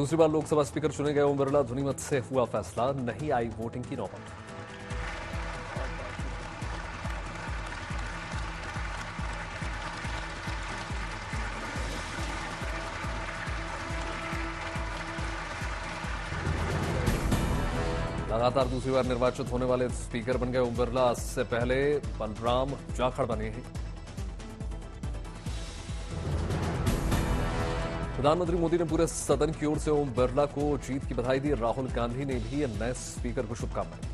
दूसरी बार लोकसभा स्पीकर चुने गए ओम बिरला, ध्वनिमत से हुआ फैसला, नहीं आई वोटिंग की नौबत। लगातार दूसरी बार निर्वाचित होने वाले स्पीकर बन गए ओम बिरला। इससे पहले बलराम जाखड़ बने हैं। प्रधानमंत्री मोदी ने पूरे सदन की ओर से ओम बिरला को जीत की बधाई दी। राहुल गांधी ने भी नए स्पीकर को शुभकामनाएं दी।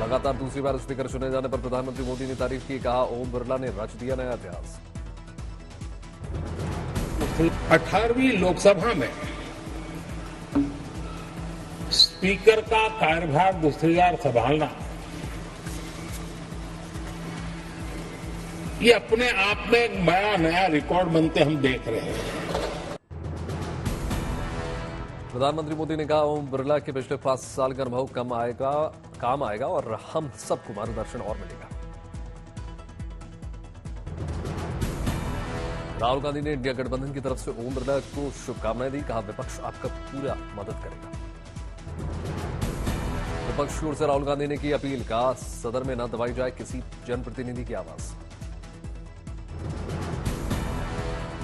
लगातार दूसरी बार स्पीकर चुने जाने पर प्रधानमंत्री मोदी ने तारीफ की, कहा ओम बिरला ने रच दिया नया इतिहास। 18वीं लोकसभा में स्पीकर का कार्यभार दूसरी बार संभालना, ये अपने आप में एक बड़ा नया रिकॉर्ड बनते हम देख रहे हैं। प्रधानमंत्री मोदी ने कहा ओम बिरला के पिछले 5 साल का अनुभव काम आएगा और हम सबको मार्गदर्शन और मिलेगा। राहुल गांधी ने इंडिया गठबंधन की तरफ से ओम बिरला को शुभकामनाएं दी। कहा विपक्ष आपका पूरा मदद करेगा। विपक्ष की ओर से राहुल गांधी ने की अपील, कहा सदन में न दबाई जाए किसी जनप्रतिनिधि की आवाज।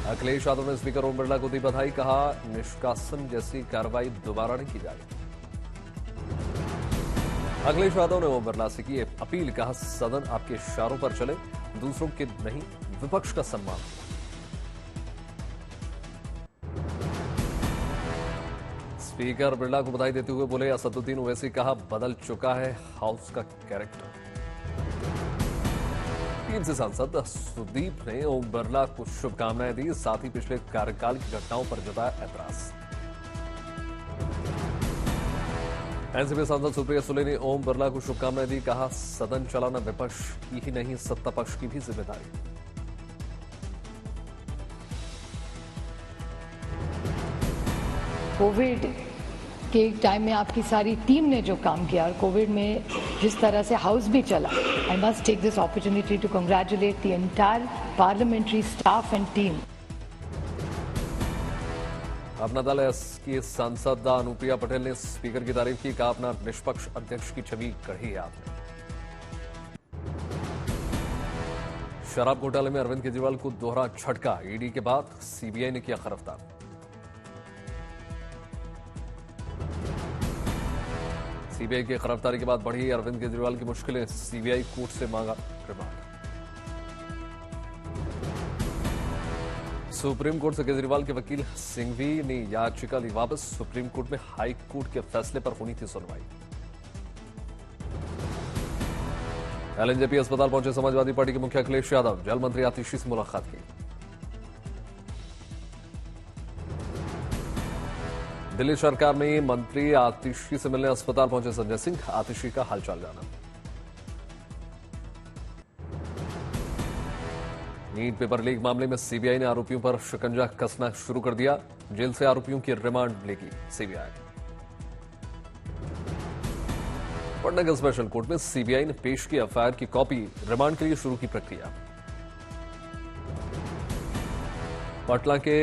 अखिलेश यादव ने स्पीकर ओम बिरला को दी बधाई। कहा निष्कासन जैसी कार्रवाई दोबारा नहीं की जाएगी। अखिलेश यादव ने ओम बिरला से की अपील, कहा सदन आपके इशारों पर चले, दूसरों के नहीं, विपक्ष का सम्मान। स्पीकर बिरला को बधाई देते हुए बोले असदुद्दीन ओवैसी, कहा बदल चुका है हाउस का कैरेक्टर। टीम से सांसद सुदीप ने ओम बिरला को शुभकामनाएं दी। साथ ही पिछले कार्यकाल की घटनाओं पर जताया ऐतराज। एनसीपी सांसद सुप्रिया सुले ने ओम बिरला को शुभकामनाएं दी। कहा सदन चलाना विपक्ष की ही नहीं, सत्ता पक्ष की भी जिम्मेदारी। कोविड के टाइम में आपकी सारी टीम ने जो काम किया और कोविड में जिस तरह से हाउस भी चला, I must take this opportunity to congratulate the entire parliamentary staff and team. Apna Dal की सांसद अनुप्रिया पटेल ने स्पीकर की तारीफ की। कहा अपना निष्पक्ष अध्यक्ष की छवि गढ़ी है आपने। शराब घोटाले में अरविंद केजरीवाल को दोहरा झटका, ईडी के बाद सीबीआई ने किया गिरफ्तार। सीबीआई की गिरफ्तारी के बाद बढ़ी अरविंद केजरीवाल की मुश्किलें, सीबीआई कोर्ट से मांगा रिमांड। सुप्रीम कोर्ट से केजरीवाल के वकील सिंघवी ने याचिका ली वापस। सुप्रीम कोर्ट में हाई कोर्ट के फैसले पर होनी थी सुनवाई। एलएनजेपी अस्पताल पहुंचे समाजवादी पार्टी के मुखिया अखिलेश यादव, जल मंत्री आतिशी से मुलाकात की। दिल्ली सरकार में मंत्री आतिशी से मिलने अस्पताल पहुंचे संजय सिंह, आतिशी का हालचाल जाना। नीट पेपर लीक मामले में सीबीआई ने आरोपियों पर शिकंजा कसना शुरू कर दिया। जेल से आरोपियों की रिमांड लेगी सीबीआई। पटना के स्पेशल कोर्ट में सीबीआई ने पेश की एफआईआर की कॉपी, रिमांड के लिए शुरू की प्रक्रिया। पटना के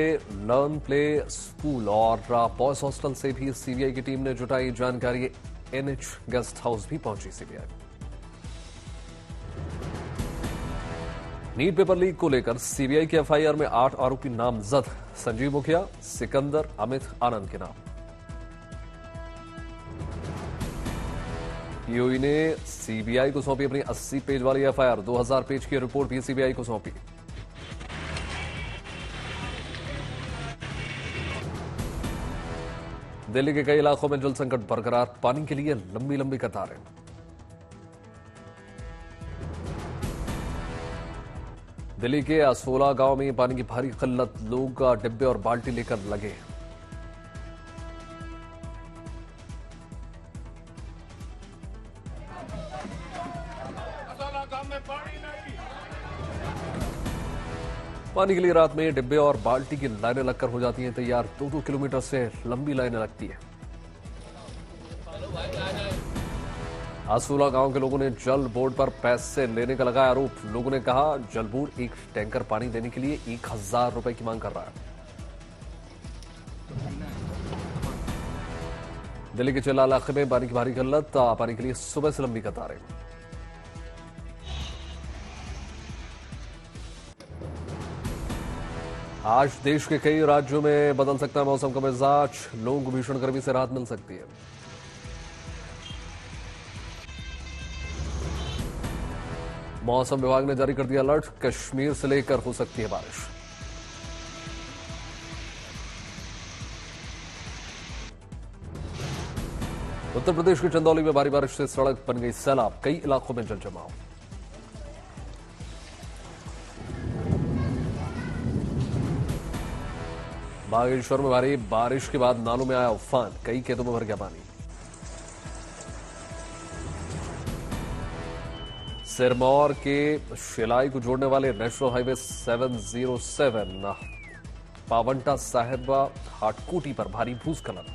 लर्न प्ले स्कूल और बॉयज हॉस्टल से भी सीबीआई की टीम ने जुटाई जानकारी। एनएच गेस्ट हाउस भी पहुंची सीबीआई। नीट पेपर लीक को लेकर सीबीआई की एफआईआर में 8 आरोपी नामजद, संजीव मुखिया, सिकंदर, अमित, आनंद के नाम। पीओई ने सीबीआई को सौंपी अपनी 80 पेज वाली एफआईआर। 2000 पेज की रिपोर्ट भी सीबीआई को सौंपी। दिल्ली के कई इलाकों में जल संकट बरकरार, पानी के लिए लंबी लंबी कतारें। दिल्ली के असोला गांव में पानी की भारी किल्लत, लोग डिब्बे और बाल्टी लेकर लगे। पानी के लिए रात में डिब्बे और बाल्टी की लाइनें लगकर हो जाती हैं तैयार। 2-2 किलोमीटर से लंबी लाइनें लगती हैं। आसूला गांव के लोगों ने जल बोर्ड पर पैसे लेने का लगाया आरोप। लोगों ने कहा जल बोर्ड एक टैंकर पानी देने के लिए 1000 रुपए की मांग कर रहा है। दिल्ली के चिल्ला इलाके में पानी की भारी किल्लत, पानी के लिए सुबह से लंबी कतारें। आज देश के कई राज्यों में बदल सकता है मौसम का मिजाज, लोगों को भीषण गर्मी से राहत मिल सकती है। मौसम विभाग ने जारी कर दिया अलर्ट, कश्मीर से लेकर हो सकती है बारिश। उत्तर प्रदेश के चंदौली में भारी बारिश से सड़क बन गई सैलाब, कई इलाकों में जल जमाव। बागेश्वर में भारी बारिश के बाद नालों में आया उफान, कई खेतों में भर गया पानी। सिरमौर के शिलाई को जोड़ने वाले नेशनल हाईवे 707 पावंटा साहिबा हाटकोटी पर भारी भूस्खलन।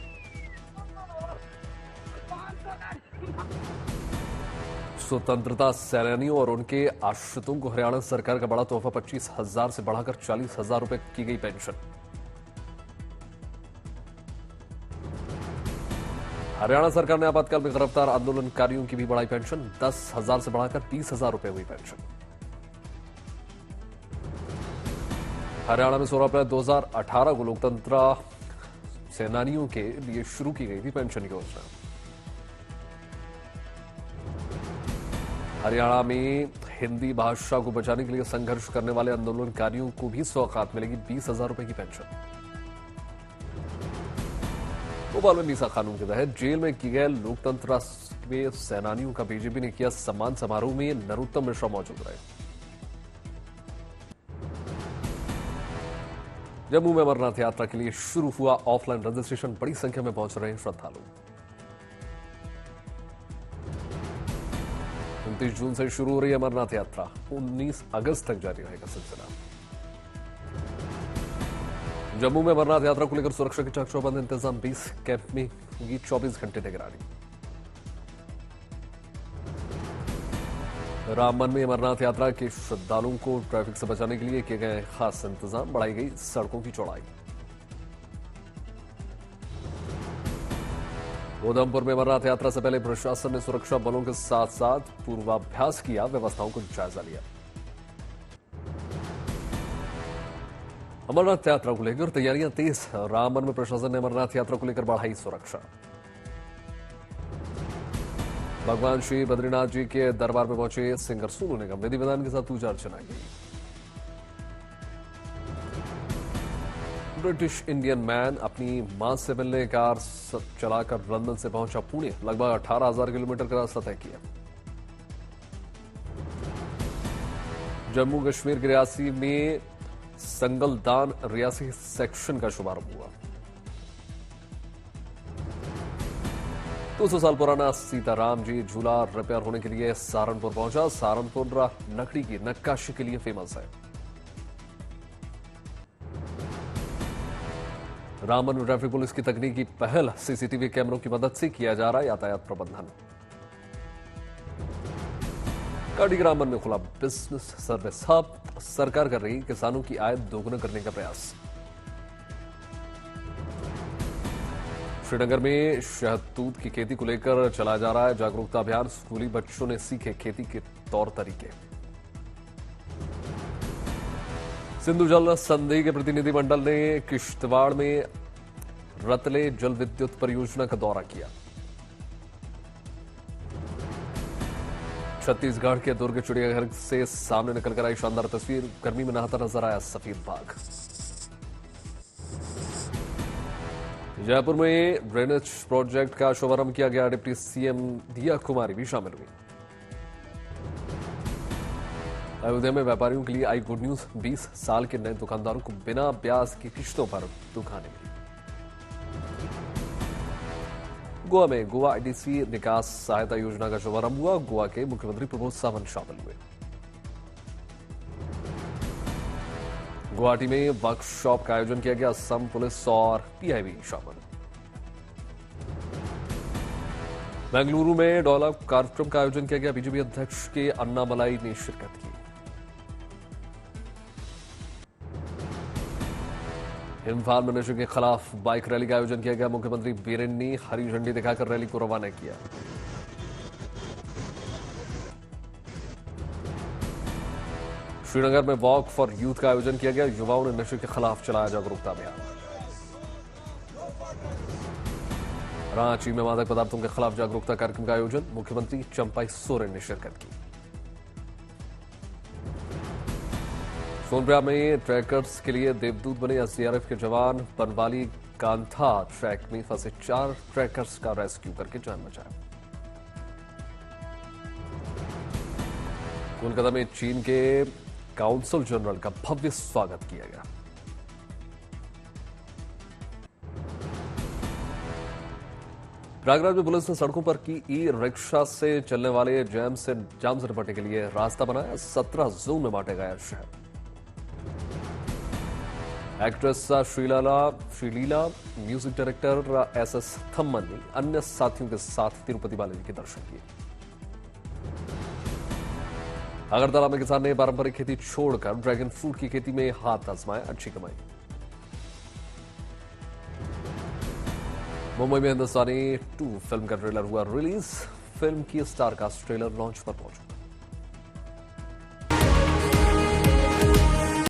स्वतंत्रता सेनानियों और उनके आश्रितों को हरियाणा सरकार का बड़ा तोहफा, 25,000 से बढ़ाकर 40,000 रुपए की गई पेंशन। हरियाणा सरकार ने आपातकाल में गिरफ्तार आंदोलनकारियों की भी बढ़ाई पेंशन, 10,000 से बढ़ाकर 20,000 रुपए हुई पेंशन। हरियाणा में 16 अप्रैल 2018 को लोकतंत्र सेनानियों के लिए शुरू की गई थी पेंशन योजना। हरियाणा में हिंदी भाषा को बचाने के लिए संघर्ष करने वाले आंदोलनकारियों को भी सौगात मिलेगी, 20,000 रुपए की पेंशन। भोपाल में मीसा कानून के तहत जेल में किए गए लोकतंत्र में सेनानियों का बीजेपी ने किया सम्मान समारोह में नरोत्तम मिश्रा मौजूद रहे। जम्मू में अमरनाथ यात्रा के लिए शुरू हुआ ऑफलाइन रजिस्ट्रेशन, बड़ी संख्या में पहुंच रहे हैं श्रद्धालु। 29 जून से शुरू हो रही है अमरनाथ यात्रा, 19 अगस्त तक जारी रहेगा सिलसिला। जम्मू में अमरनाथ यात्रा को लेकर सुरक्षा के चाक चौबंद इंतजाम, 20 कैंप में होगी 24 घंटे निगरानी। रामबन में अमरनाथ यात्रा के श्रद्धालुओं को ट्रैफिक से बचाने के लिए किए गए खास इंतजाम, बढ़ाई गई सड़कों की चौड़ाई। उधमपुर में अमरनाथ यात्रा से पहले प्रशासन ने सुरक्षा बलों के साथ साथ पूर्वाभ्यास किया, व्यवस्थाओं को जायजा लिया। अमरनाथ यात्रा को लेकर तैयारियां तेज, रामबन में प्रशासन ने अमरनाथ यात्रा को लेकर बढ़ाई सुरक्षा। भगवान श्री बद्रीनाथ जी के दरबार में पहुंचे सिंगर सोनू निगम, विधि विधान के साथ पूजा अर्चना की। ब्रिटिश इंडियन मैन अपनी मां से मिलने कार चलाकर लंदन से पहुंचा पुणे, लगभग 18,000 किलोमीटर का रास्ता तय किया। जम्मू कश्मीर के रियासी में संगलदान रियासी सेक्शन का शुभारंभ हुआ। 200 साल पुराना सीताराम जी झूला रिपेयर होने के लिए सहारनपुर पहुंचा। सहारनपुर लकड़ी की नक्काशी के लिए फेमस है। रामबन में ट्रैफिक पुलिस की तकनीकी पहल, सीसीटीवी कैमरों की मदद से किया जा रहा है यातायात प्रबंधन। काटी रामबन में खुला बिजनेस सर्विस हब, सरकार कर रही किसानों की आय दोगुना करने का प्रयास। श्रीनगर में शहतूत की खेती को लेकर चलाया जा रहा है जागरूकता अभियान, स्कूली बच्चों ने सीखे खेती के तौर तरीके। सिंधु जल संधि के प्रतिनिधिमंडल ने किश्तवाड़ में रतले जल विद्युत परियोजना का दौरा किया। छत्तीसगढ़ के दुर्ग चिड़ियाघर से सामने निकलकर आई शानदार तस्वीर, गर्मी में नहाता नजर आया सफेद बाघ। जयपुर में ड्रेनेज प्रोजेक्ट का शुभारंभ किया गया, डिप्टी सीएम दिया कुमारी भी शामिल हुई। अयोध्या में व्यापारियों के लिए आई गुड न्यूज, 20 साल के नए दुकानदारों को बिना ब्याज की किश्तों पर दुकानें मिली। गोवा में गोवा आईडीसी निकास सहायता योजना का शुभारंभ हुआ, गोवा के मुख्यमंत्री प्रमोद सावंत शामिल हुए। गुवाहाटी में वर्कशॉप का आयोजन किया गया, असम पुलिस और पीआईबी शामिल। बेंगलुरु में डेवलप कार्यक्रम का आयोजन किया गया, बीजेपी अध्यक्ष के अन्नामलाई ने शिरकत की। इम्फाल में नशे के खिलाफ बाइक रैली का आयोजन किया गया। मुख्यमंत्री बीरेन ने हरी झंडी दिखाकर रैली को रवाना किया। श्रीनगर में वॉक फॉर यूथ का आयोजन किया गया। युवाओं ने नशे के खिलाफ चलाया जागरूकता अभियान। रांची में मादक पदार्थों के खिलाफ जागरूकता कार्यक्रम का आयोजन। मुख्यमंत्री चंपाई सोरेन ने शिरकत की। सोनभद्र में ट्रैकर्स के लिए देवदूत बने एसडीआरएफ के जवान। बनवाली कांथा ट्रैक में फंसे 4 ट्रैकर्स का रेस्क्यू करके जान बचाया। कोलकाता में चीन के काउंसल जनरल का भव्य स्वागत किया गया। प्रयागराज में पुलिस ने सड़कों पर की ई रिक्शा से चलने वाले जाम से निपटने के लिए रास्ता बनाया। 17 जोन में बांटे गया शहर। Actress Sreeleela, music director SS Thaman ने अन्य साथियों के साथ तिरुपति बालाजी के दर्शन किए। अगरतला में किसान ने पारंपरिक खेती छोड़कर ड्रैगन फ्रूट की खेती में हाथ आजमाया। अच्छी कमाई। मुंबई में हिंदुस्तानी 2 फिल्म का ट्रेलर हुआ रिलीज। फिल्म की स्टारकास्ट ट्रेलर लॉन्च पर पहुंचा।